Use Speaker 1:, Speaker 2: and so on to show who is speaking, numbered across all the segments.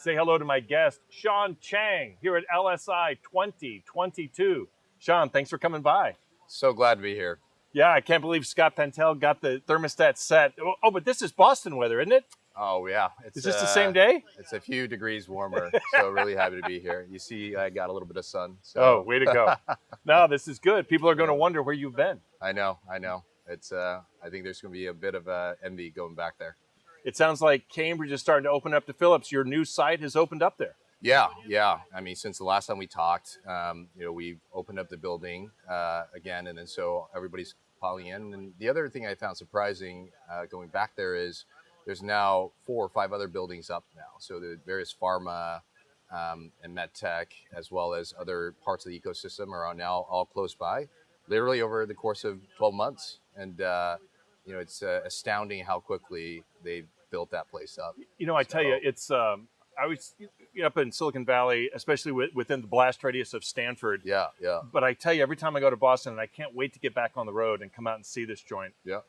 Speaker 1: say hello to my guest, Cheng, here at LSI 2022. Sean, thanks for coming by.
Speaker 2: So glad to be here.
Speaker 1: Yeah, I can't believe Scott Pentel got the thermostat set. Oh, but this is Boston weather, isn't it?
Speaker 2: Oh yeah,
Speaker 1: Is this the same day?
Speaker 2: It's a few degrees warmer, so really happy to be here. You see, I got a little bit of sun. So.
Speaker 1: Oh, way to go! No, this is good. People are going to wonder where you've been.
Speaker 2: I know. It's I think there's going to be a bit of envy going back there.
Speaker 1: It sounds like Cambridge is starting to open up to Phillips. Your new site has opened up there.
Speaker 2: Yeah. I mean, since the last time we talked, we opened up the building again, and then so everybody's piling in. And the other thing I found surprising going back there is there's now 4 or 5 other buildings up now. So the various pharma and Medtech, as well as other parts of the ecosystem, are now all close by, literally over the course of 12 months. And it's astounding how quickly they've built that place up.
Speaker 1: I tell you, it's I was up in Silicon Valley, especially within the blast radius of Stanford.
Speaker 2: Yeah.
Speaker 1: But I tell you, every time I go to Boston, and I can't wait to get back on the road and come out and see this joint.
Speaker 2: Yeah.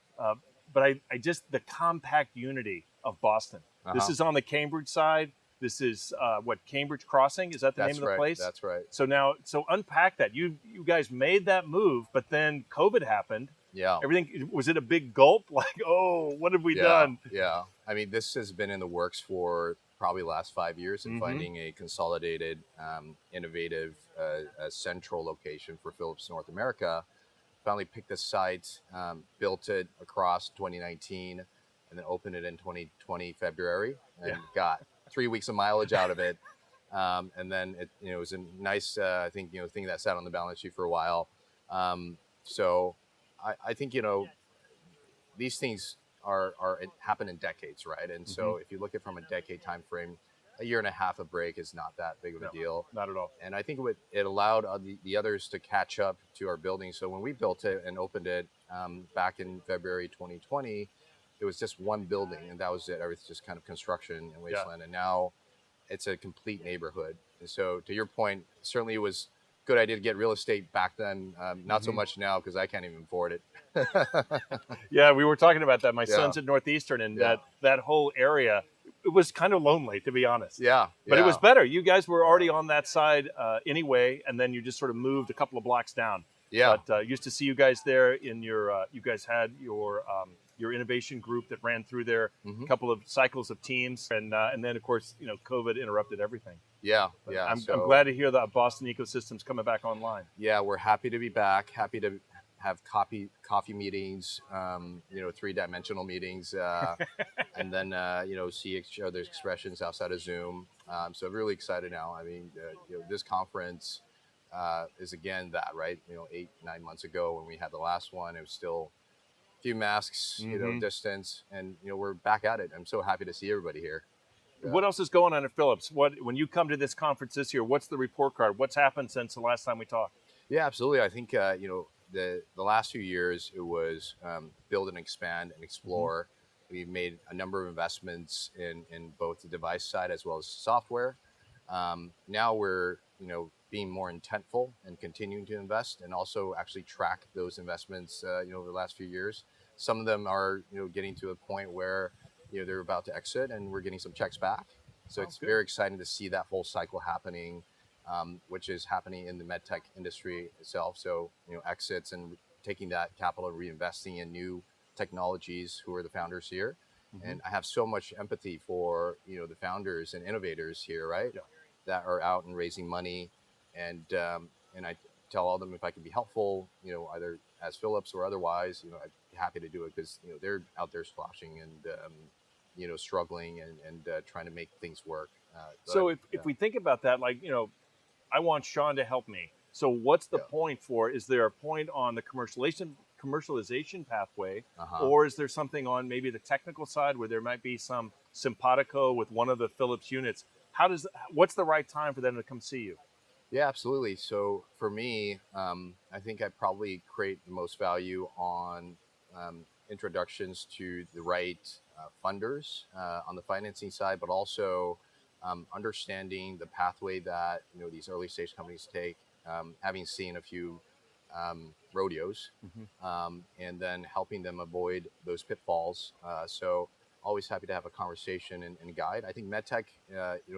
Speaker 1: But I just, the compact unity of Boston. This is on the Cambridge side. This is Cambridge Crossing? Is that the name of the place?
Speaker 2: That's right.
Speaker 1: So unpack that. You guys made that move, but then COVID happened.
Speaker 2: Yeah.
Speaker 1: Everything, was it a big gulp? Like, oh, what have we done?
Speaker 2: Yeah. I mean, this has been in the works for probably the last 5 years, and finding a consolidated, innovative, central location for Philips North America. Finally picked the site, built it across 2019, and then opened it in 2020 February, and got 3 weeks of mileage out of it. And then it was a nice, thing that sat on the balance sheet for a while. So I think these things happen in decades, right? And so if you look at from a decade time frame, a year and a half of break is not that big of a deal.
Speaker 1: Not at all.
Speaker 2: And I think it allowed the others to catch up to our building. So when we built it and opened it back in February 2020, it was just one building, and that was it. Everything's just kind of construction and wasteland. And now it's a complete neighborhood. And so to your point, certainly it was a good idea to get real estate back then. Not so much now, because I can't even afford it.
Speaker 1: Yeah, we were talking about that. My son's at Northeastern, and that whole area, it was kind of lonely, to be honest.
Speaker 2: Yeah.
Speaker 1: But it was better. You guys were already on that side anyway, and then you just sort of moved a couple of blocks down.
Speaker 2: Yeah.
Speaker 1: But used to see you guys there in your, you guys had your innovation group that ran through there, a couple of cycles of teams, and then of course, COVID interrupted everything.
Speaker 2: Yeah.
Speaker 1: I'm glad to hear that Boston ecosystem's coming back online.
Speaker 2: Yeah, we're happy to be back. Happy to have coffee meetings, 3-dimensional meetings, and then see each other's expressions outside of Zoom. So really excited now. I mean, this conference is again that, right? 8-9 months ago when we had the last one, it was still a few masks, distance, and we're back at it. I'm so happy to see everybody here. Yeah.
Speaker 1: What else is going on at Philips? When you come to this conference this year, what's the report card? What's happened since the last time we talked?
Speaker 2: Yeah, absolutely. I think the last few years it was build and expand and explore. We've made a number of investments in both the device side as well as software. Now we're being more intentful and continuing to invest, and also actually track those investments over the last few years. Some of them are getting to a point where they're about to exit, and we're getting some checks back. So it's very exciting to see that whole cycle happening, which is happening in the medtech industry itself. So exits and taking that capital and reinvesting in new technologies, who are the founders here. And I have so much empathy for the founders and innovators here, right? That are out and raising money, and I tell all of them if I can be helpful, either as Philips or otherwise, I'd be happy to do it, because they're out there splashing and struggling and trying to make things work.
Speaker 1: So if we think about that, like I want Sean to help me. So what's the point for? Is there a point on the commercialization pathway, or is there something on maybe the technical side where there might be some simpatico with one of the Philips units? What's the right time for them to come see you?
Speaker 2: Yeah, absolutely. So for me, I think I probably create the most value on introductions to the right funders on the financing side, but also understanding the pathway that these early stage companies take, having seen a few rodeos, and then helping them avoid those pitfalls. So always happy to have a conversation and guide. I think medtech,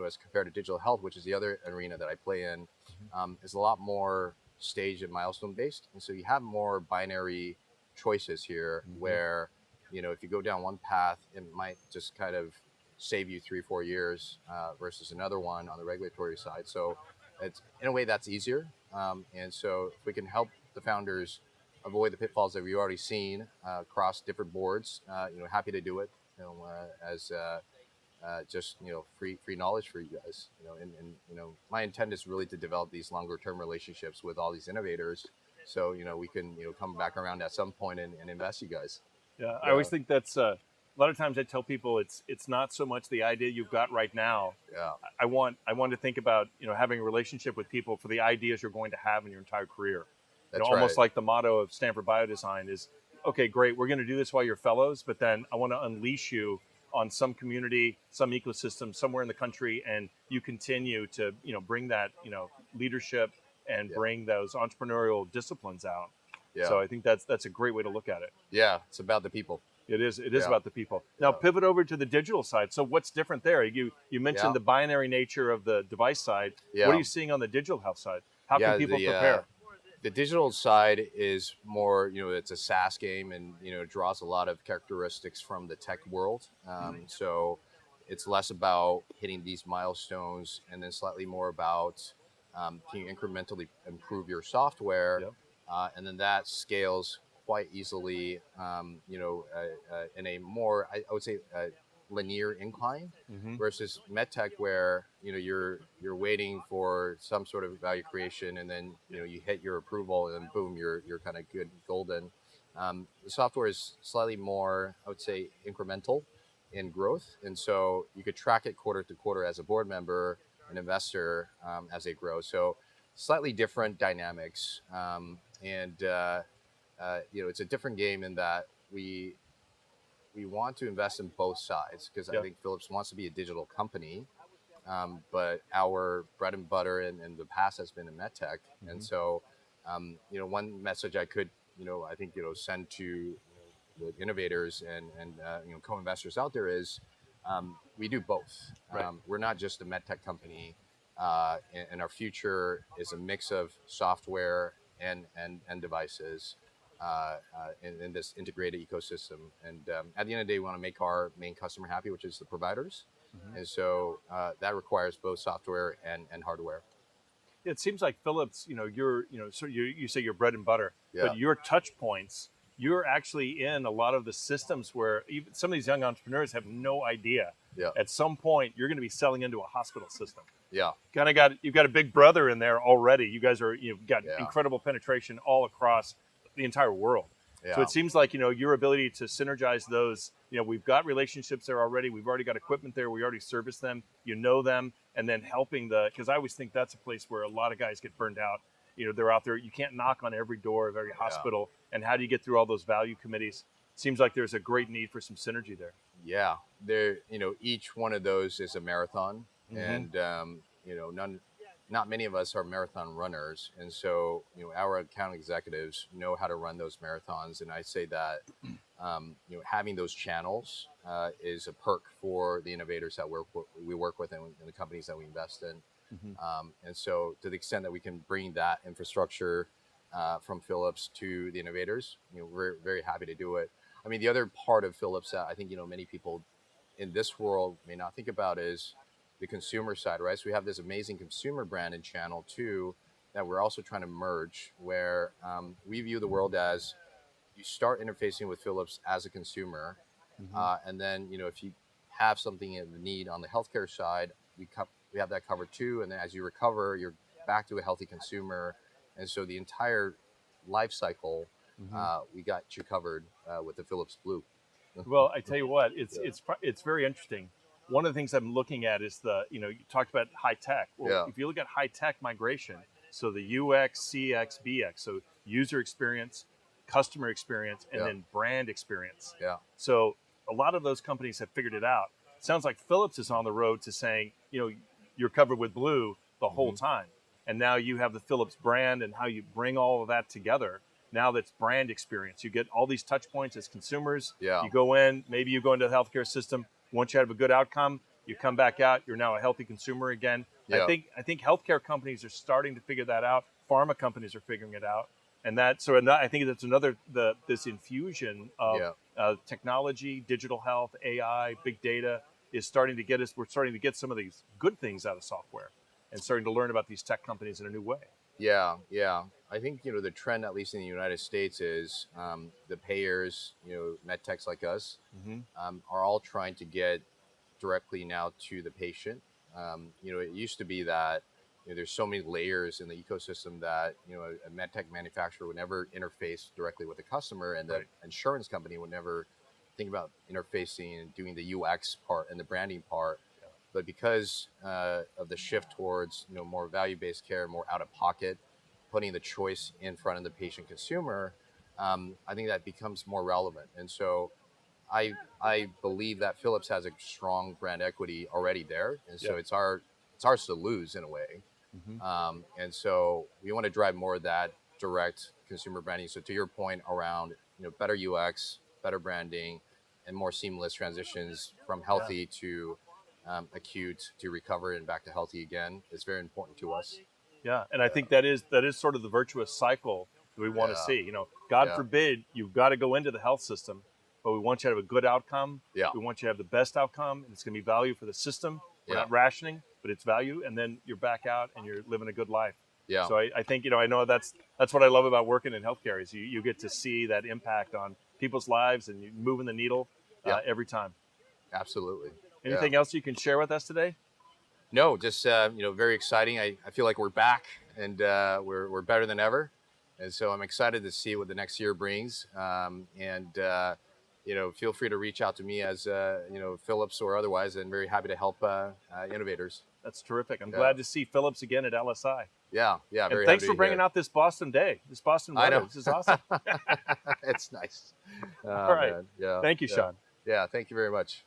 Speaker 2: as compared to digital health, which is the other arena that I play in, is a lot more stage and milestone based, and so you have more binary choices here, where if you go down one path, it might just kind of save you 3-4 years versus another one on the regulatory side. So it's in a way that's easier, and so if we can help the founders avoid the pitfalls that we've already seen across different boards, happy to do it. As just free knowledge for you guys. And my intent is really to develop these longer term relationships with all these innovators, so we can come back around at some point and invest you guys.
Speaker 1: Yeah, I always think that's a lot of times I tell people it's not so much the idea you've got right now.
Speaker 2: Yeah,
Speaker 1: I want to think about having a relationship with people for the ideas you're going to have in your entire career.
Speaker 2: that's
Speaker 1: Almost
Speaker 2: right.
Speaker 1: like the motto of Stanford Biodesign is, okay, great, we're going to do this while you're fellows, but then I want to unleash you on some community, some ecosystem somewhere in the country, and you continue to bring that leadership and bring those entrepreneurial disciplines out.
Speaker 2: Yeah,
Speaker 1: So I think that's a great way to look at it.
Speaker 2: yeah, it's about the people.
Speaker 1: It is
Speaker 2: Yeah.
Speaker 1: about the people. Now
Speaker 2: Yeah.
Speaker 1: pivot over to the digital side. So what's different there? You mentioned
Speaker 2: Yeah.
Speaker 1: the binary nature of the device side.
Speaker 2: Yeah.
Speaker 1: What are you seeing on the digital health side? How can people prepare?
Speaker 2: The digital side is more, it's a SaaS game, and it draws a lot of characteristics from the tech world. So it's less about hitting these milestones, and then slightly more about can you incrementally improve your software,
Speaker 1: Yep.
Speaker 2: and then that scales quite easily. In a more, I would say, linear incline, versus medtech, where you're waiting for some sort of value creation, and then you hit your approval, and boom, you're kind of good, golden. The software is slightly more, I would say, incremental in growth, and so you could track it quarter to quarter as a board member, an investor, as they grow. So slightly different dynamics, and it's a different game in that we want to invest in both sides, because I think Philips wants to be a digital company, but our bread and butter in the past has been in medtech. And so, one message I could, I think, send to the innovators and co-investors out there is, we do both.
Speaker 1: Right.
Speaker 2: We're not just a medtech company, and our future is a mix of software and devices. In this integrated ecosystem, and at the end of the day, we want to make our main customer happy, which is the providers, and so that requires both software and hardware.
Speaker 1: It seems like Philips, so you say your bread and butter,
Speaker 2: Yeah.
Speaker 1: but your touch points, you're actually in a lot of the systems where even some of these young entrepreneurs have no idea.
Speaker 2: Yeah.
Speaker 1: At some point, you're going to be selling into a hospital system.
Speaker 2: Yeah,
Speaker 1: You've got a big brother in there already. You guys you've got
Speaker 2: Yeah.
Speaker 1: incredible penetration all across the entire world.
Speaker 2: Yeah.
Speaker 1: So it seems like, your ability to synergize those, we've got relationships there already. We've already got equipment there. We already service them, them, and then helping because I always think that's a place where a lot of guys get burned out. They're out there. You can't knock on every door of every hospital. And how do you get through all those value committees? Seems like there's a great need for some synergy there.
Speaker 2: Yeah, each one of those is a marathon, and not many of us are marathon runners, and so our account executives know how to run those marathons, and I say that having those channels is a perk for the innovators that we work with, and the companies that we invest in. And so, to the extent that we can bring that infrastructure from Philips to the innovators, we're very happy to do it. I mean, the other part of Philips that I think many people in this world may not think about is the consumer side, right? So we have this amazing consumer brand and channel too that we're also trying to merge, where we view the world as you start interfacing with Philips as a consumer, and then if you have something in need on the healthcare side, we have that covered too, and then as you recover, you're back to a healthy consumer, and so the entire life cycle, we got you covered with the Philips Blue.
Speaker 1: Well, I tell you what, it's very interesting. One of the things I'm looking at is you talked about high tech. Well, if you look at high tech migration, so the UX, CX, BX, so user experience, customer experience, and then brand experience.
Speaker 2: Yeah.
Speaker 1: So a lot of those companies have figured it out. It sounds like Philips is on the road to saying, you're covered with blue the whole time. And now you have the Philips brand and how you bring all of that together. now that's brand experience. You get all these touch points as consumers.
Speaker 2: Yeah.
Speaker 1: You go in, maybe you go into the healthcare system. Once you have a good outcome, you come back out, you're now a healthy consumer again.
Speaker 2: Yeah.
Speaker 1: I think healthcare companies are starting to figure that out. Pharma companies are figuring it out. And I think that's another, this infusion of technology, digital health, AI, big data is starting to get us, we're starting to get some of these good things out of software and starting to learn about these tech companies in a new way.
Speaker 2: Yeah, yeah. I think, the trend, at least in the United States, is the payers, medtechs like us, are all trying to get directly now to the patient. It used to be that there's so many layers in the ecosystem that a medtech manufacturer would never interface directly with the customer, and the insurance company would never think about interfacing and doing the UX part and the branding part. But because of the shift towards more value-based care, more out-of-pocket, putting the choice in front of the patient consumer, I think that becomes more relevant. And so I believe that Philips has a strong brand equity already there, and so it's ours to lose in a way. And so we want to drive more of that direct consumer branding. So to your point around better UX, better branding, and more seamless transitions from healthy to acute to recover and back to healthy again is very important to us.
Speaker 1: Yeah, and I think that is sort of the virtuous cycle that we want to see. God forbid you've got to go into the health system, but we want you to have a good outcome.
Speaker 2: Yeah.
Speaker 1: We want you to have the best outcome, and it's going to be value for the system. We're not rationing, but it's value, and then you're back out and you're living a good life.
Speaker 2: Yeah.
Speaker 1: So I think I know that's what I love about working in healthcare is you get to see that impact on people's lives and you moving the needle every time.
Speaker 2: Absolutely.
Speaker 1: Anything else you can share with us today?
Speaker 2: No, just very exciting. I feel like we're back and we're better than ever, and so I'm excited to see what the next year brings. Feel free to reach out to me as Philips or otherwise, and very happy to help innovators.
Speaker 1: That's terrific. I'm glad to see Philips again at LSI.
Speaker 2: Yeah.
Speaker 1: And thanks for bringing out this Boston day, this Boston weather. I know. This is awesome.
Speaker 2: It's nice.
Speaker 1: All right. Man. Yeah. Thank you, Sean.
Speaker 2: Yeah. Thank you very much.